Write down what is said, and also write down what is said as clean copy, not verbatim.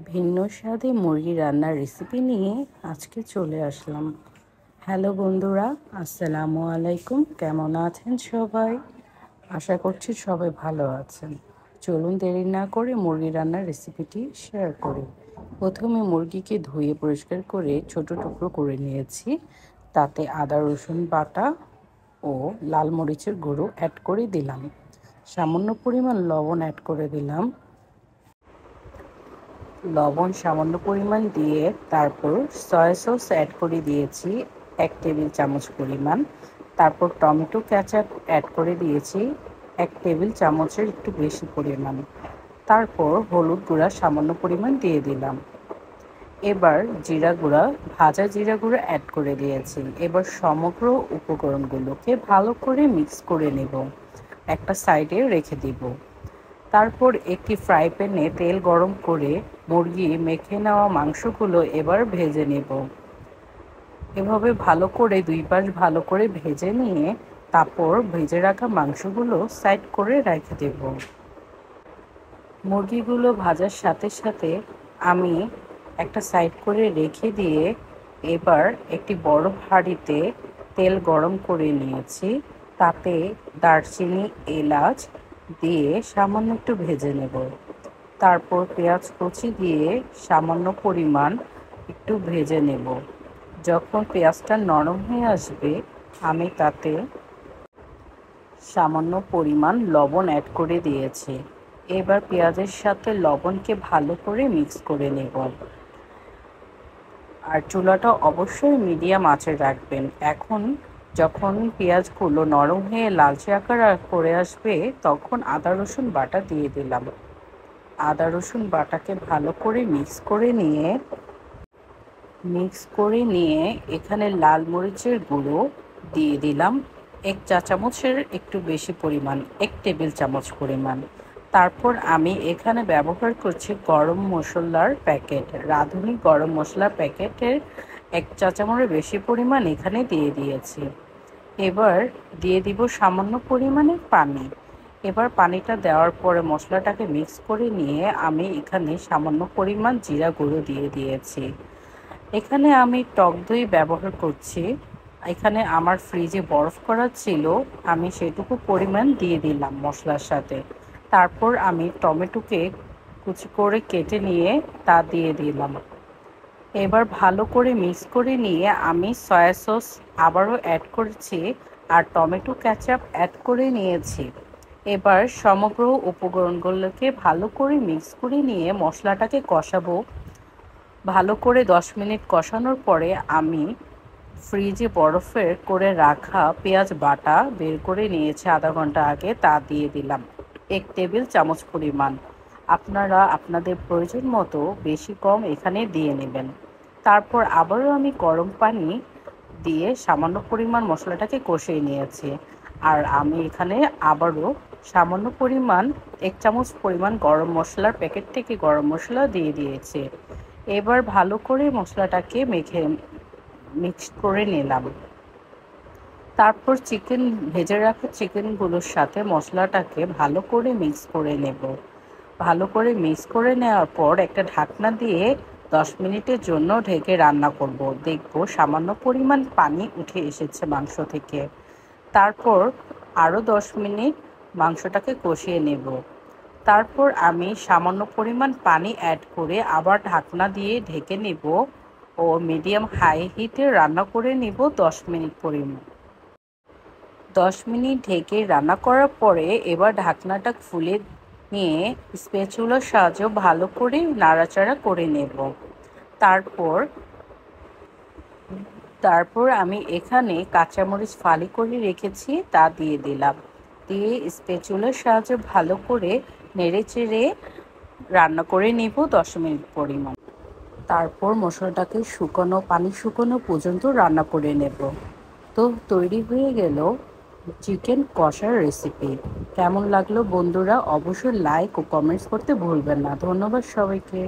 ভিন্ন স্বাদে মুরগি রান্নার রেসিপি নিয়ে আজকে চলে আসলাম। হ্যালো বন্ধুরা, আসসালামু আলাইকুম। কেমন আছেন সবাই? আশা করছি সবাই ভালো আছেন। চলুন দেরি না করে মুরগি রান্নার রেসিপিটি শেয়ার করি। প্রথমে মুরগিকে ধুয়ে পরিষ্কার করে ছোট টুকরো করে নিয়েছি। তাতে আদা রসুন বাটা ও লাল মরিচের গুঁড়ো অ্যাড করে দিলাম। সামান্য পরিমাণ লবণ অ্যাড করে দিলাম। লবণ সামান্য পরিমাণ দিয়ে তারপর সয়া সস অ্যাড করে দিয়েছি 1 টেবিল চামচ পরিমাণ। তারপর টমেটো কেচাপ অ্যাড করে দিয়েছি 1 টেবিল চামচের একটু বেশি পরিমাণ। তারপর হলুদ গুঁড়া সামান্য পরিমাণ দিয়ে দিলাম। এবার জিরা গুঁড়া, ভাজা জিরা গুঁড়া অ্যাড করে দিয়েছি। এবার সমগ্র উপকরণগুলোকে ভালো করে মিক্স করে নেব, একটা সাইডে রেখে দিব। তারপর একটি ফ্রাই প্যানে তেল গরম করে মুরগি মেখে নেওয়া মাংসগুলো এবার ভেজে নেব। এভাবে ভালো করে 2 পাশ ভালো করে ভেজে নিয়ে তারপর ভেজে রাখা মাংসগুলো সাইড করে রেখে দেব। মুরগিগুলো ভাজার সাথে সাথে আমি একটা সাইড করে রেখে দিয়ে এবার একটি বড় হাঁড়িতে তেল গরম করে নিয়েছি। তাতে দারচিনি, এলাচ দিয়ে সামান্য একটু ভেজে নেব। তারপর পেঁয়াজ কুচি দিয়ে সামান্য পরিমাণ একটু ভেজে নেব। যখন পেঁয়াজটা নরম হয়ে আসবে আমি তাতে সামান্য পরিমাণ লবণ অ্যাড করে দিয়েছি। এবার পেঁয়াজের সাথে লবণকে ভালো করে মিক্স করে নেব। আর চুলাটা অবশ্যই মিডিয়াম আঁচে রাখবেন। এখন যখন পেঁয়াজগুলো নরম হয়ে লালচে আকার করে আসবে তখন আদা রসুন বাটা দিয়ে দিলাম। আদা রসুন বাটাকে ভালো করে মিক্স করে নিয়ে এখানে লাল মরিচের গুঁড়ো দিয়ে দিলাম 1 চা চামচের একটু বেশি পরিমাণ, 1 টেবিল চামচ পরিমাণ। তারপর আমি এখানে ব্যবহার করছি গরম মশলার প্যাকেট, রাঁধুনি গরম মশলার প্যাকেটের 1 চা চামচের বেশি পরিমাণ এখানে দিয়ে দিয়েছি। এবার দিয়ে দিব সামান্য পরিমাণে পানি। এবার পানিটা দেওয়ার পরে মশলাটাকে মিক্স করে নিয়ে আমি এখানে সামান্য পরিমাণ জিরা গুঁড়ো দিয়ে দিয়েছি। এখানে আমি টক দই ব্যবহার করছি। এখানে আমার ফ্রিজে বরফ করা ছিল, আমি সেটুকু পরিমাণ দিয়ে দিলাম মশলার সাথে। তারপর আমি টমেটোকে কুচি করে কেটে নিয়ে তা দিয়ে দিলাম। এবার ভালো করে মিক্স করে নিয়ে আমি সয়া সস আবারও অ্যাড করেছি আর টমেটো কেচাপ অ্যাড করে নিয়েছি। এবার সমগ্র উপকরণগুলোকে ভালো করে মিক্স করে নিয়ে মশলাটাকে কষাবো। ভালো করে 10 মিনিট কষানোর পরে আমি ফ্রিজে বরফের করে রাখা পেঁয়াজ বাটা বের করে নিয়েছি আধা ঘন্টা আগে, তা দিয়ে দিলাম 1 টেবিল চামচ পরিমাণ। আপনারা আপনাদের প্রয়োজন মতো বেশি কম এখানে দিয়ে নেবেন। তারপর আবারও আমি গরম পানি দিয়ে সামান্য পরিমাণ মশলাটাকে কষিয়ে নিয়েছি। আর আমি এখানে আবারও সামান্য পরিমাণ 1 চামচ পরিমাণ গরম মশলার প্যাকেট থেকে গরম মশলা দিয়ে দিয়েছি। এবার ভালো করে মশলাটাকে মিক্স করে নিলাম। তারপর ভেজে রাখা চিকেনগুলোর সাথে মশলাটাকে ভালো করে মিক্স করে নেব। ভালো করে মিক্স করে নেওয়ার পর একটা ঢাকনা দিয়ে 10 মিনিটের জন্য ঢেকে রান্না করব। দেখব সামান্য পরিমাণ পানি উঠে এসেছে মাংস থেকে। তারপর আরও 10 মিনিট মাংসটাকে কষিয়ে নেব। তারপর আমি সামান্য পরিমাণ পানি অ্যাড করে আবার ঢাকনা দিয়ে ঢেকে নেব ও মিডিয়াম হাই হিটে রান্না করে নেব 10 মিনিট পরিমাণ। 10 মিনিট ঢেকে রান্না করার পরে এবার ঢাকনাটা খুলে নিয়ে স্প্যাচুলার সাহায্যে ভালো করে নাড়াচাড়া করে নেব। তারপর আমি এখানে কাঁচামরিচ ফালি করে রেখেছি, তা দিয়ে দিলাম। দিয়ে স্প্যাচুলার সাহায্যে ভালো করে নেড়েচেড়ে রান্না করে নেব 10 মিনিট পরিমাণ। তারপর মশলাটাকে পানি শুকানো পর্যন্ত রান্না করে নেব। তো তৈরি হয়ে গেল চিকেন কষার রেসিপি। কেমন লাগলো বন্ধুরা? অবশ্যই লাইক ও কমেন্টস করতে ভুলবেন না। ধন্যবাদ সবাইকে।